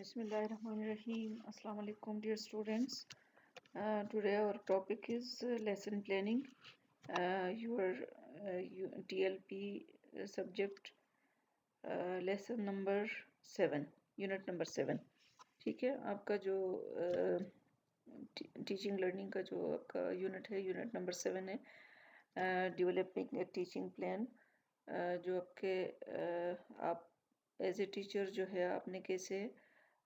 Bismillahirrahmanirrahim. Assalamu alaikum, dear students. Today our topic is lesson planning. Your TLP subject lesson number 7, unit number 7. ठीक है, आपका जो teaching learning का जो आपका यूनिट है, यूनिट नंबर 7 है, डेवलपिंग ए टीचिंग प्लान। जो आपके आप एज ए टीचर जो है आपने कैसे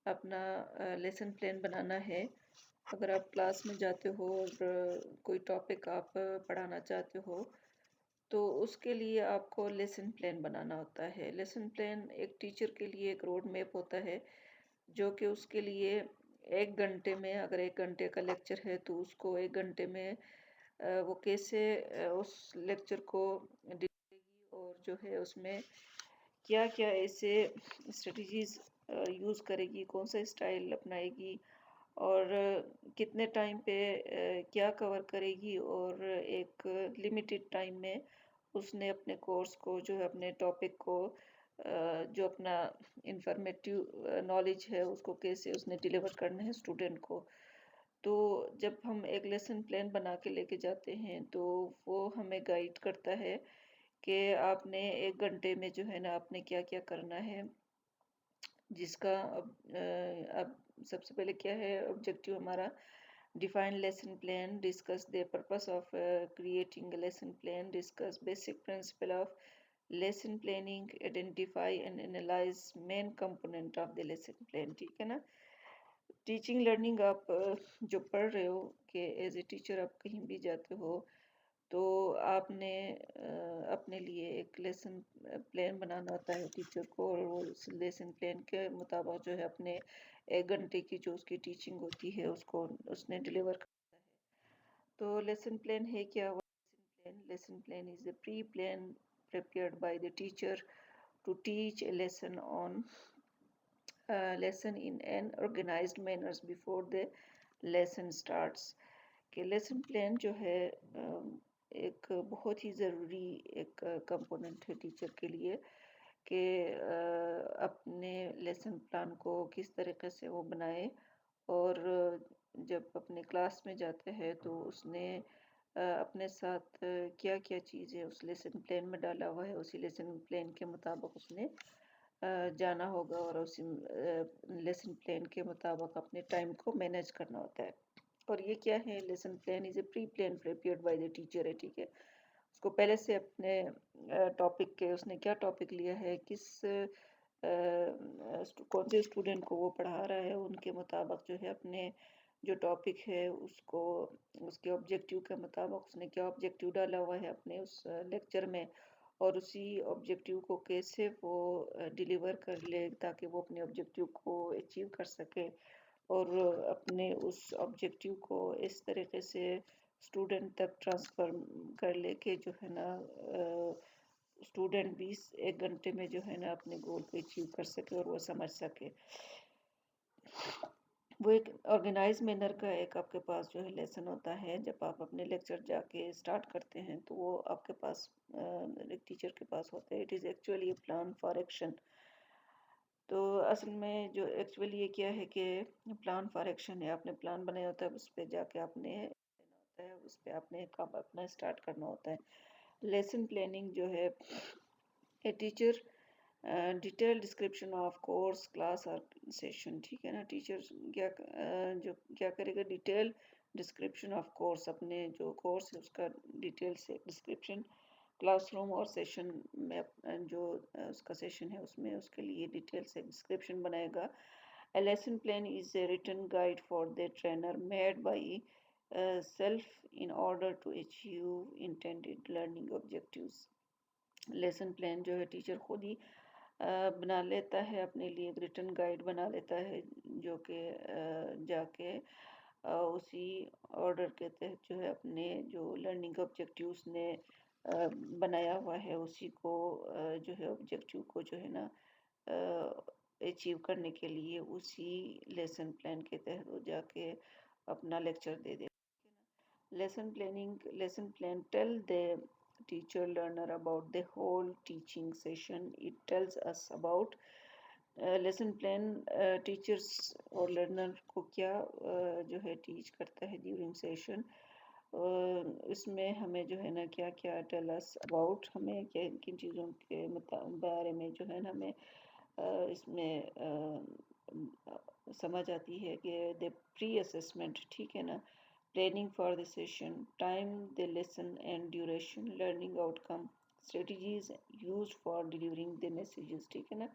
अपना लेसन प्लान बनाना है। अगर आप क्लास में जाते हो और कोई टॉपिक आप पढ़ाना चाहते हो तो उसके लिए आपको लेसन प्लान बनाना होता है। लेसन प्लान एक टीचर के लिए एक रोड मैप होता है जो कि उसके लिए 1 घंटे में, अगर 1 घंटे का लेक्चर है तो उसको 1 घंटे में वो कैसे उस लेक्चर को डिलीवरी और जो है उसमें क्या क्या ऐसे स्ट्रेटजीज यूज़ करेगी, कौन सा स्टाइल अपनाएगी और कितने टाइम पे क्या कवर करेगी और एक लिमिटेड टाइम में उसने अपने कोर्स को जो है अपने टॉपिक को जो अपना इंफॉर्मेटिव नॉलेज है उसको कैसे उसने डिलीवर करना है स्टूडेंट को। तो जब हम एक लेसन प्लान बना के लेके जाते हैं तो वो हमें गाइड करता है कि आपने 1 घंटे में जो है ना आपने क्या क्या करना है। जिसका अब सबसे पहले क्या है ऑब्जेक्टिव हमारा, define lesson plan, discuss the purpose of creating a lesson plan, discuss basic principle of lesson planning, identify and analyse main component of the lesson plan. ठीक है ना। टीचिंग लर्निंग आप जो पढ़ रहे हो कि एज ए टीचर आप कहीं भी जाते हो तो आपने अपने लिए एक लेसन प्लान बनाना होता है टीचर को और वो उस लेसन प्लान के मुताबिक जो है अपने 1 घंटे की जो उसकी टीचिंग होती है उसको उसने डिलीवर करता है। तो लेसन प्लान है क्या? Lesson plan is the pre plan prepared by the teacher to teach a lesson in an organized manners before the lesson starts। कि लेसन प्लान जो है एक बहुत ही ज़रूरी एक कंपोनेंट है टीचर के लिए कि अपने लेसन प्लान को किस तरीके से वो बनाए और जब अपने क्लास में जाते हैं तो उसने अपने साथ क्या क्या चीज़ें उस लेसन प्लान में डाला हुआ है उसी लेसन प्लान के मुताबिक उसने जाना होगा और उसी लेसन प्लान के मुताबिक अपने टाइम को मैनेज करना होता है। और ये क्या है, lesson plan is a pre plan prepared by the teacher है। ठीक है, उसको पहले से अपने टॉपिक के उसने क्या टॉपिक लिया है, किस कौन से स्टूडेंट को वो पढ़ा रहा है उनके मुताबिक जो है अपने जो टॉपिक है उसको उसके ऑब्जेक्टिव के मुताबिक उसने क्या ऑब्जेक्टिव डाला हुआ है अपने उस लेक्चर में और उसी ऑब्जेक्टिव को कैसे वो डिलीवर कर ले ताकि वो अपने ऑब्जेक्टिव को अचीव कर सके और अपने उस ऑब्जेक्टिव को इस तरीके से स्टूडेंट तक ट्रांसफ़र कर ले के जो है ना स्टूडेंट भी 1 घंटे में जो है ना अपने गोल को अचीव कर सके और वो समझ सके। वो एक ऑर्गेनाइज मैनर का एक आपके पास जो है लेसन होता है। जब आप अपने लेक्चर जाके स्टार्ट करते हैं तो वो आपके पास एक टीचर के पास होता है। It is actually A plan for action. तो असल में जो एक्चुअली ये क्या है कि प्लान फॉर एक्शन है। आपने प्लान बनाया होता है उस पर जाके आपने देना होता है, उस पर आपने काम अपना स्टार्ट करना होता है। लेसन प्लानिंग जो है a teacher detail description of course class और सेशन। ठीक है ना, टीचर क्या जो क्या करेगा, डिटेल डिस्क्रिप्शन ऑफ कोर्स, अपने जो कोर्स है उसका डिटेल से डिस्क्रिप्शन, क्लासरूम और सेशन में जो उसका सेशन है उसमें उसके लिए डिटेल से डिस्क्रिप्शन बनाएगा। A lesson plan is a written guide for the trainer made by self in order to achieve intended learning objectives। Lesson plan जो है टीचर खुद ही बना लेता है अपने लिए, एक रिटन गाइड बना लेता है जो कि जाके उसी ऑर्डर के तहत जो है अपने जो लर्निंग ऑब्जेक्टिव्स ने बनाया हुआ है उसी को जो है ऑब्जेक्टिव को जो है ना अचीव करने के लिए उसी लेसन प्लान के तहत वो जाके अपना lecture they they. Lesson plan tell the teacher learner about the whole teaching session। It tells us about lesson plan teachers और लर्नर को क्या जो है टीच करता है ड्यूरिंग सेशन। इसमें हमें जो है ना क्या क्या टेल अस अबाउट, हमें किन किन चीज़ों के बारे में जो है ना हमें इसमें समझ आती है कि द प्री असेसमेंट, ठीक है ना, planning for the session, time the lesson and duration, learning outcome, strategies use for delivering the messages, ठीक है ना।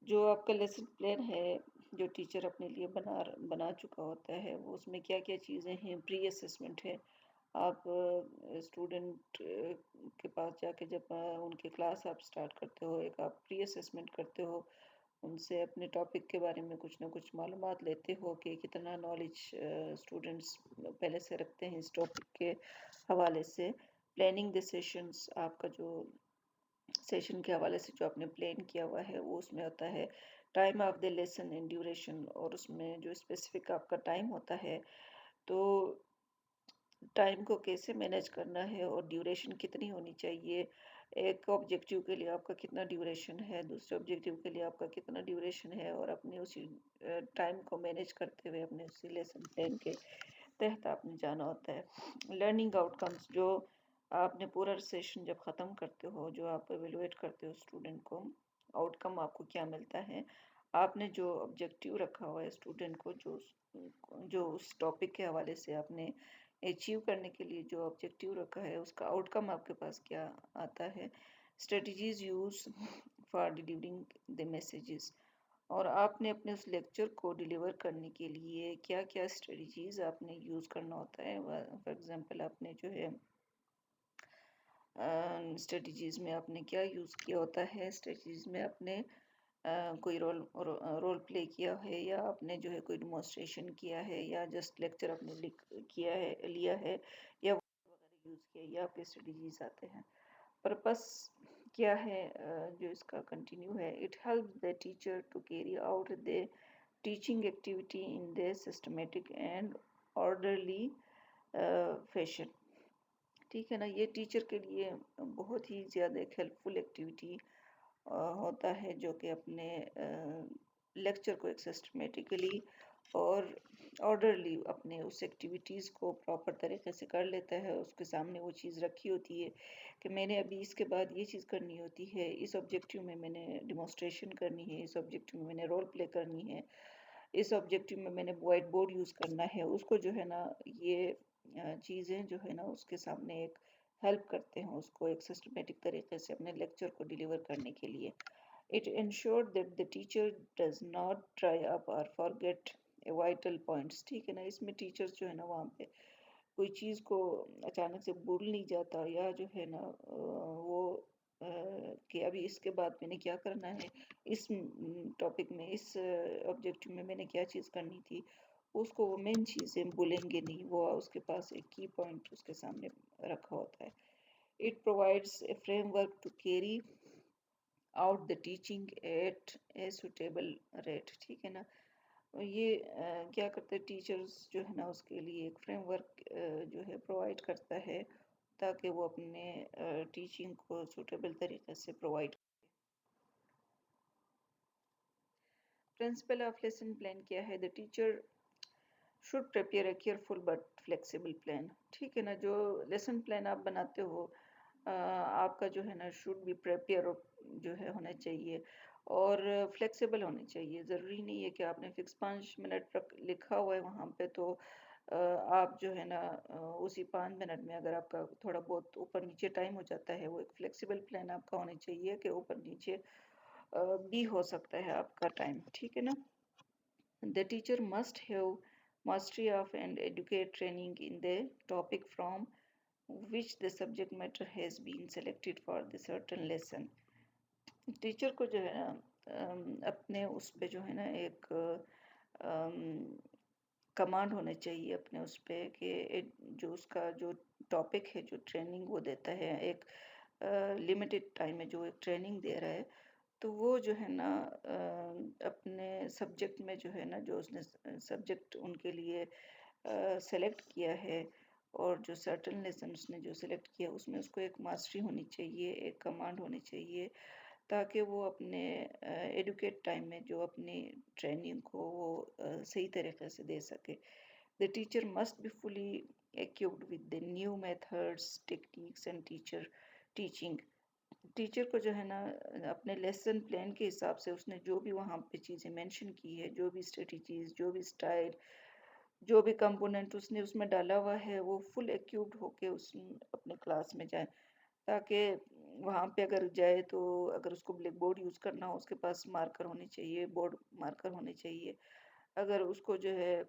जो आपका लेसन प्लान है जो टीचर अपने लिए बना चुका होता है, वो उसमें क्या क्या चीज़ें हैं, प्री असेसमेंट है। आप स्टूडेंट के पास जाके जब उनके क्लास आप स्टार्ट करते हो, एक आप प्री असेसमेंट करते हो, उनसे अपने टॉपिक के बारे में कुछ ना कुछ मालूमात लेते हो कि कितना नॉलेज स्टूडेंट्स पहले से रखते हैं इस टॉपिक के हवाले से। प्लानिंग द सेशंस, आपका जो सेशन के हवाले से जो आपने प्लान किया हुआ है वो उसमें होता है time of the lesson and duration, और उसमें जो स्पेसिफिक आपका टाइम होता है, तो टाइम को कैसे मैनेज करना है और ड्यूरेशन कितनी होनी चाहिए। एक ऑब्जेक्टिव के लिए आपका कितना ड्यूरेशन है, दूसरे ऑब्जेक्टिव के लिए आपका कितना ड्यूरेशन है, और अपने उसी टाइम को मैनेज करते हुए अपने उसी लेसन प्लान के तहत आपने जाना होता है। लर्निंग आउटकम्स, जो आपने पूरा सेशन जब ख़त्म करते हो, जो आप एवेलुएट करते हो स्टूडेंट को, आउटकम आपको क्या मिलता है, आपने जो ऑब्जेक्टिव रखा हुआ है स्टूडेंट को, जो उस टॉपिक के हवाले से आपने अचीव करने के लिए जो ऑब्जेक्टिव रखा है, उसका आउटकम आपके पास क्या आता है। Strategies use for delivering the messages, और आपने अपने उस लेक्चर को डिलीवर करने के लिए क्या क्या स्ट्रेटजीज आपने यूज़ करना होता है। फॉर एग्जांपल आपने जो है स्ट्रेटजीज में आपने क्या यूज़ किया होता है, स्ट्रेटजीज में आपने कोई रोल प्ले किया है, या आपने जो है कोई डिमॉन्स्ट्रेशन किया है, या जस्ट लेक्चर आपने किया है, लिया है, या वगैरह यूज़ किया, या आपके स्ट्रेटजीज आते हैं। पर्पस क्या है जो इसका कंटिन्यू है, it help the teacher to carry out the teaching activity in the systematic and orderly fashion, ठीक है ना। ये टीचर के लिए बहुत ही ज़्यादा एक हेल्पफुल एक्टिविटी होता है, जो कि अपने लेक्चर को एक सिस्टमेटिकली और ऑर्डरली अपने उस एक्टिविटीज़ को प्रॉपर तरीके से कर लेता है। उसके सामने वो चीज़ रखी होती है कि मैंने अभी इसके बाद ये चीज़ करनी होती है, इस ऑब्जेक्टिव में मैंने डिमॉन्स्ट्रेशन करनी है, इस ऑब्जेक्टिव में मैंने रोल प्ले करनी है, इस ऑब्जेक्टिव में मैंने वाइट बोर्ड यूज़ करना है। उसको जो है ना ये चीज़ें जो है ना उसके सामने एक हेल्प करते हैं उसको एक सिस्टमेटिक तरीके से अपने लेक्चर को डिलीवर करने के लिए। It ensure that the teacher does not try up और फॉरगेट वाइटल पॉइंट्स, ठीक है ना। इसमें टीचर्स जो है ना वहाँ पे कोई चीज़ को अचानक से भूल नहीं जाता, या जो है ना वो कि अभी इसके बाद मैंने क्या करना है, इस टॉपिक में, इस ऑब्जेक्टिव में मैंने क्या चीज़ करनी थी, उसको वो मेन चीज़ें भूलेंगे नहीं, वो उसके पास एक की पॉइंट उसके सामने रखा होता है। It provides a framework to carry out the teaching at a suitable rate, ठीक है ना। ये क्या करते हैं टीचर्स जो है ना उसके लिए एक फ्रेमवर्क जो है प्रोवाइड करता है, ताकि वो अपने टीचिंग को सूटेबल तरीके से provide. Principle of lesson plan क्या है, the teacher should prepare a careful but flexible plan, ठीक है ना। जो लेसन प्लान आप बनाते हो आपका जो है ना शुड बी प्रिपेयर जो है होना चाहिए, और फ्लेक्सिबल होने चाहिए। ज़रूरी नहीं है कि आपने फिक्स 5 मिनट रख लिखा हुआ है वहाँ पे, तो आप जो है ना उसी 5 मिनट में अगर आपका थोड़ा बहुत ऊपर नीचे टाइम हो जाता है, वो एक फ्लेक्सिबल प्लान आपका होना चाहिए कि ऊपर नीचे भी हो सकता है आपका टाइम, ठीक है ना। The teacher must have mastery of and educate training in the topic from which the subject matter has been selected for the certain lesson. Teacher को जो है ना अपने उस पे जो है ना एक कमांड होने चाहिए अपने उस पे कि जो उसका जो टॉपिक है, जो ट्रेनिंग वो देता है, एक लिमिटेड टाइम में जो एक ट्रेनिंग दे रहा है, तो वो जो है ना अपने सब्जेक्ट में जो है ना जो उसने सब्जेक्ट उनके लिए सेलेक्ट किया है, और जो सर्टेन लेसन उसने जो सेलेक्ट किया उसमें उसको एक मास्टरी होनी चाहिए, एक कमांड होनी चाहिए, ताकि वो अपने एडुकेट टाइम में जो अपनी ट्रेनिंग को वो सही तरीके से दे सके। The teacher must be fully equipped with the new methods, techniques and teaching। Teacher को जो है ना अपने लेसन प्लान के हिसाब से उसने जो भी वहाँ पे चीज़ें मेंशन की है, जो भी स्ट्रेटजीज, जो भी स्टाइल, जो भी कंपोनेंट उसने उसमें डाला हुआ है, वो फुल एक्यूप्ड होके उस अपने क्लास में जाए, ताकि वहाँ पे अगर जाए तो अगर उसको ब्लैक बोर्ड यूज़ करना हो उसके पास मार्कर होने चाहिए, बोर्ड मार्कर होने चाहिए। अगर उसको जो है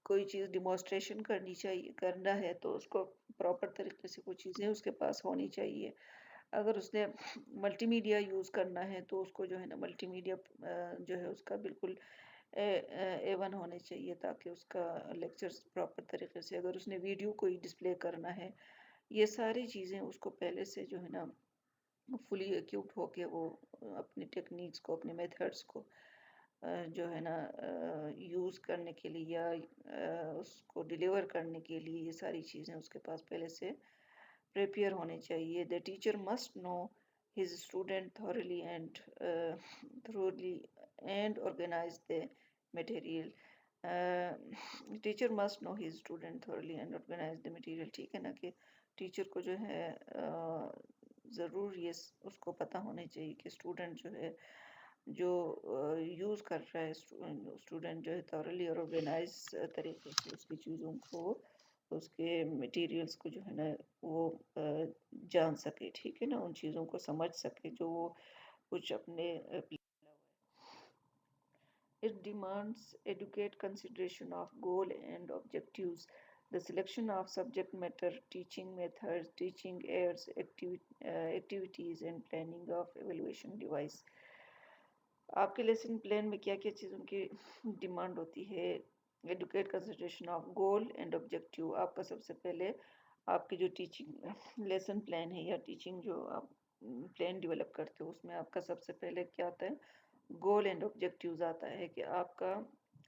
कोई चीज़ डिमॉन्स्ट्रेशन करना है तो उसको प्रॉपर तरीके से कुछ चीज़ें उसके पास होनी चाहिए। अगर उसने मल्टीमीडिया यूज़ करना है तो उसको जो है ना मल्टीमीडिया जो है उसका बिल्कुल A1 होने चाहिए, ताकि उसका लेक्चर्स प्रॉपर तरीके से, अगर उसने वीडियो कोई डिस्प्ले करना है, ये सारी चीज़ें उसको पहले से जो है ना फुली इक्विप्ड होके वो अपनी टेक्निक्स को, अपने मेथड्स को जो है ना यूज़ करने के लिए या उसको डिलीवर करने के लिए ये सारी चीज़ें उसके पास पहले से प्रिपेयर होने चाहिए। The teacher must know his student thoroughly and organize the material। Teacher must know his student thoroughly and organize the material। ठीक है ना कि टीचर को जो है ज़रूर ये उसको पता होना चाहिए कि स्टूडेंट जो है जो यूज़ कर रहा है, स्टूडेंट जो है thoroughly और ऑर्गेनाइज तरीके से उसकी चीज़ों को, उसके मटेरियल्स को जो है ना वो जान सके, ठीक है ना, उन चीज़ों को समझ सके जो वो कुछ अपने It demands adequate consideration of goal and objectives, the selection of subject matter, teaching methods, teaching aids, activities, and planning of evaluation device। आपके लेसन प्लान में क्या क्या चीज़ों की डिमांड होती है? Educate consideration of goal and objective. आपका सबसे पहले आपकी जो टीचिंग लेसन प्लान है या टीचिंग जो आप प्लान डेवलप करते हो उसमें आपका सबसे पहले क्या आता है? गोल एंड ऑब्जेक्टिव्स आता है कि आपका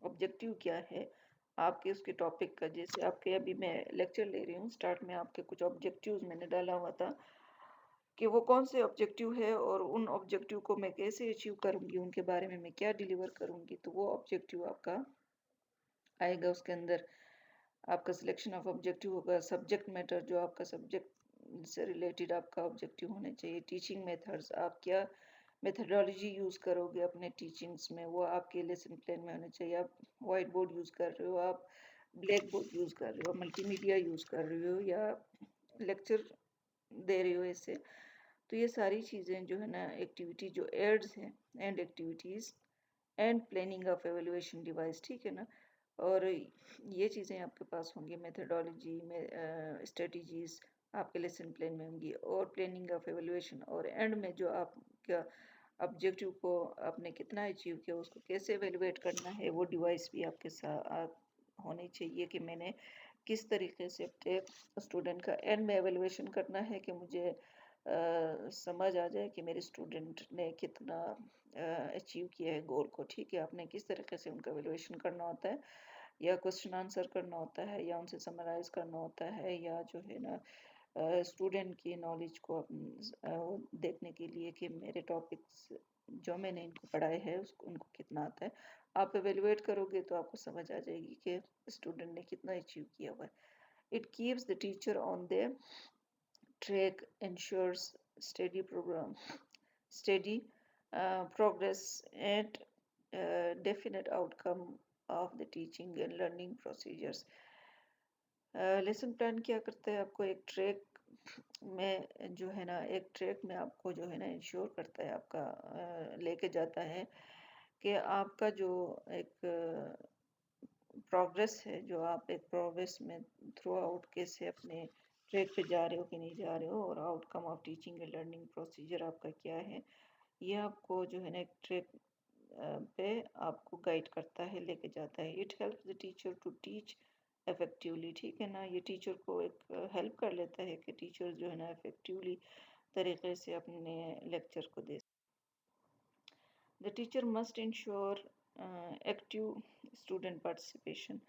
ऑब्जेक्टिव क्या है आपके उसके टॉपिक का। जैसे आपके अभी मैं लेक्चर ले रही हूँ, स्टार्ट में आपके कुछ ऑब्जेक्टिव्स मैंने डाला हुआ था कि वो कौन से ऑब्जेक्टिव है और उन ऑब्जेक्टिव को मैं कैसे अचीव करूँगी, उनके बारे में मैं क्या डिलीवर करूँगी। तो वो ऑब्जेक्टिव आपका आएगा उसके अंदर। आपका सिलेक्शन ऑफ ऑब्जेक्टिव होगा। सब्जेक्ट मैटर, जो आपका सब्जेक्ट से रिलेटेड आपका ऑब्जेक्टिव होने चाहिए। टीचिंग मेथड्स, आप क्या मेथडोलॉजी यूज़ करोगे अपने टीचिंग्स में, वो आपके लेसन प्लान में होना चाहिए। आप वाइट बोर्ड यूज़ कर रहे हो, आप ब्लैक बोर्ड यूज़ कर रहे हो, मल्टीमीडिया यूज़ कर रहे हो या लेक्चर दे रहे हो ऐसे। तो ये सारी चीज़ें जो है ना एक्टिविटी जो एड्स हैं and activities and planning of evaluation device, ठीक है ना। और ये चीज़ें आपके पास होंगी, मेथडोलॉजी में स्ट्रेटजीज आपके लेसन प्लान में होंगी और प्लानिंग ऑफ एवेल्युएशन, और एंड में जो आपका ऑब्जेक्टिव को आपने कितना अचीव किया उसको कैसे एवेलुएट करना है, वो डिवाइस भी आपके साथ होनी चाहिए कि मैंने किस तरीके से अपने स्टूडेंट का एंड में एवेलुएशन करना है कि मुझे समझ आ जाए कि मेरे स्टूडेंट ने कितना अचीव किया है गोल को। ठीक है, आपने किस तरीके से उनका एवेलुएशन करना होता है, या क्वेश्चन आंसर करना होता है, या उनसे समराइज करना होता है, या जो है ना स्टूडेंट की नॉलेज को देखने के लिए कि मेरे टॉपिक्स जो मैंने इनको पढ़ाए हैं उसको उनको कितना आता है। आप एवेलुएट करोगे तो आपको समझ आ जाएगी कि स्टूडेंट ने कितना अचीव किया हुआ है। It keeps the teacher on the track, ensures steady program, steady progress and definite outcome of the teaching and learning procedures। Lesson plan क्या करता है, आपको एक ट्रैक में जो है ना, एक ट्रैक में आपको जो है ना इंश्योर करता है, आपका लेके जाता है कि आपका जो एक प्रोग्रेस है, जो आप एक प्रोग्रेस में थ्रू आउट कैसे अपने ट्रैक पे जा रहे हो कि नहीं जा रहे हो, और outcome of teaching and learning procedure आपका क्या है, ये आपको जो है ना एक ट्रैक पे आपको गाइड करता है, लेके जाता है। It helps the teacher to teach effectively, ठीक है ना, ये टीचर को एक हेल्प कर लेता है कि टीचर जो है ना इफेक्टिवली तरीके से अपने लेक्चर को दे। The teacher must ensure active student participation,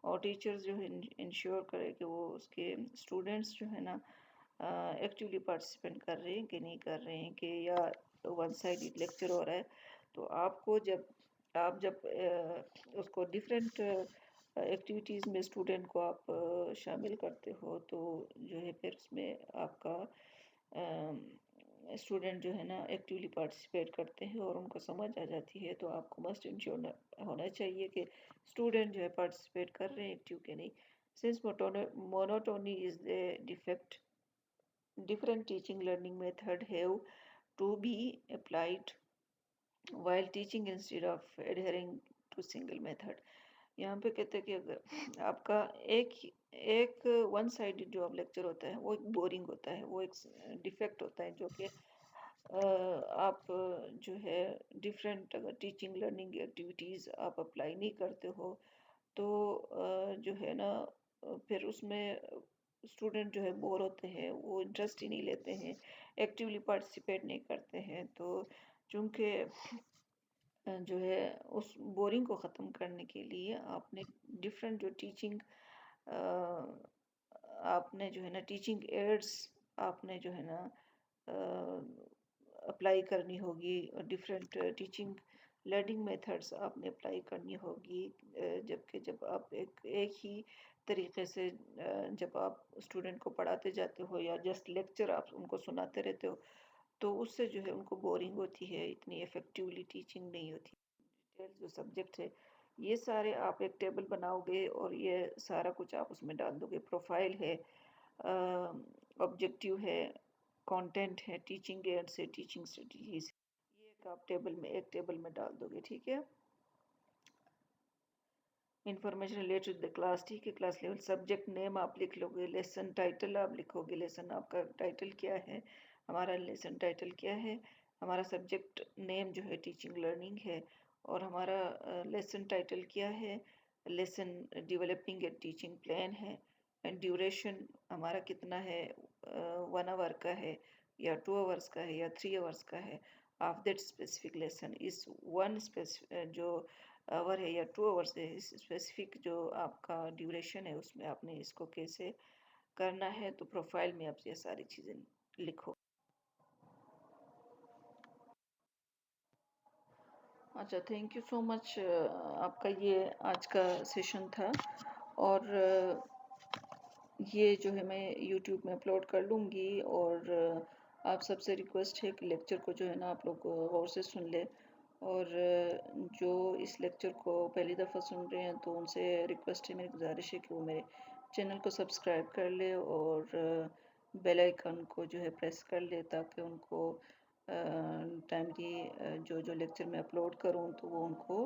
और टीचर जो है इंश्योर करे कि वो उसके स्टूडेंट्स जो है ना एक्टिवली पार्टिसिपेट कर रहे हैं कि नहीं कर रहे हैं, कि या वन साइडेड लेक्चर हो रहा है, तो आपको जब उसको डिफरेंट एक्टिविटीज़ में स्टूडेंट को आप शामिल करते हो, तो जो है फिर उसमें आपका स्टूडेंट जो है ना एक्टिवली पार्टिसिपेट करते हैं और उनको समझ आ जाती है। तो आपको मस्ट इंश्योर होना चाहिए कि स्टूडेंट जो है पार्टिसिपेट कर रहे हैं एक्टिव के नहीं। Since monotony is the defect, different teaching learning method have to be applied while teaching instead of adhering to single method। यहाँ पे कहते हैं कि अगर आपका एक वन साइडेड जो आप लेक्चर होता है वो एक बोरिंग होता है, वो एक डिफेक्ट होता है, जो कि आप जो है डिफरेंट अगर टीचिंग लर्निंग एक्टिविटीज़ आप अप्लाई नहीं करते हो, तो जो है ना फिर उसमें स्टूडेंट जो है बोर होते हैं, वो इंटरेस्ट ही नहीं लेते हैं, एक्टिवली पार्टिसिपेट नहीं करते हैं। तो चूँकि जो है उस बोरिंग को ख़त्म करने के लिए आपने डिफरेंट जो टीचिंग आपने जो है ना टीचिंग एड्स आपने जो है ना अप्लाई करनी होगी, और डिफरेंट टीचिंग लर्निंग मेथड्स आपने अप्लाई करनी होगी। जबकि जब आप एक ही तरीके से जब आप स्टूडेंट को पढ़ाते जाते हो या जस्ट लेक्चर आप उनको सुनाते रहते हो, तो उससे जो है उनको बोरिंग होती है, इतनी इफ़ेक्टिवली टीचिंग नहीं होती। डिटेल जो सब्जेक्ट है ये सारे आप एक टेबल बनाओगे और ये सारा कुछ आप उसमें डाल दोगे। प्रोफाइल है, ऑब्जेक्टिव है, कंटेंट है, टीचिंग एड्स है, टीचिंग स्ट्रेटजीज, ये एक टेबल में डाल दोगे, ठीक है। इंफॉर्मेशन रिलेटेड द क्लास, ठीक है, क्लास लेवल। सब्जेक्ट नेम आप लिख लोगे, लेसन टाइटल आप लिखोगे, लेसन आपका टाइटल क्या है, हमारा लेसन टाइटल क्या है, हमारा सब्जेक्ट नेम जो है टीचिंग लर्निंग है, और हमारा लेसन टाइटल क्या है, lesson developing a teaching plan है, एंड ड्यूरेशन हमारा कितना है, 1 आवर का है या 2 आवर्स का है या 3 आवर्स का है। ऑफ दैट स्पेसिफिक लेसन इस वन स्पेसिफिक जो आवर है या 2 आवर्स है, इस स्पेसिफिक जो आपका ड्यूरेशन है उसमें आपने इसको कैसे करना है। तो प्रोफाइल में आप ये सारी चीज़ें लिखो। अच्छा, थैंक यू सो मच। आपका ये आज का सेशन था, और ये जो है मैं यूट्यूब में अपलोड कर लूँगी, और आप सबसे रिक्वेस्ट है कि लेक्चर को जो है ना आप लोग गौर से सुन लें, और जो इस लेक्चर को पहली दफ़ा सुन रहे हैं तो उनसे रिक्वेस्ट है, मेरी गुजारिश है कि वो मेरे चैनल को सब्सक्राइब कर ले और बेल आइकन को जो है प्रेस कर ले, ताकि उनको टाइमली जो जो लेक्चर मैं अपलोड करूं तो वो उनको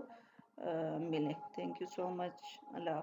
मिले। Thank you so much. Allah.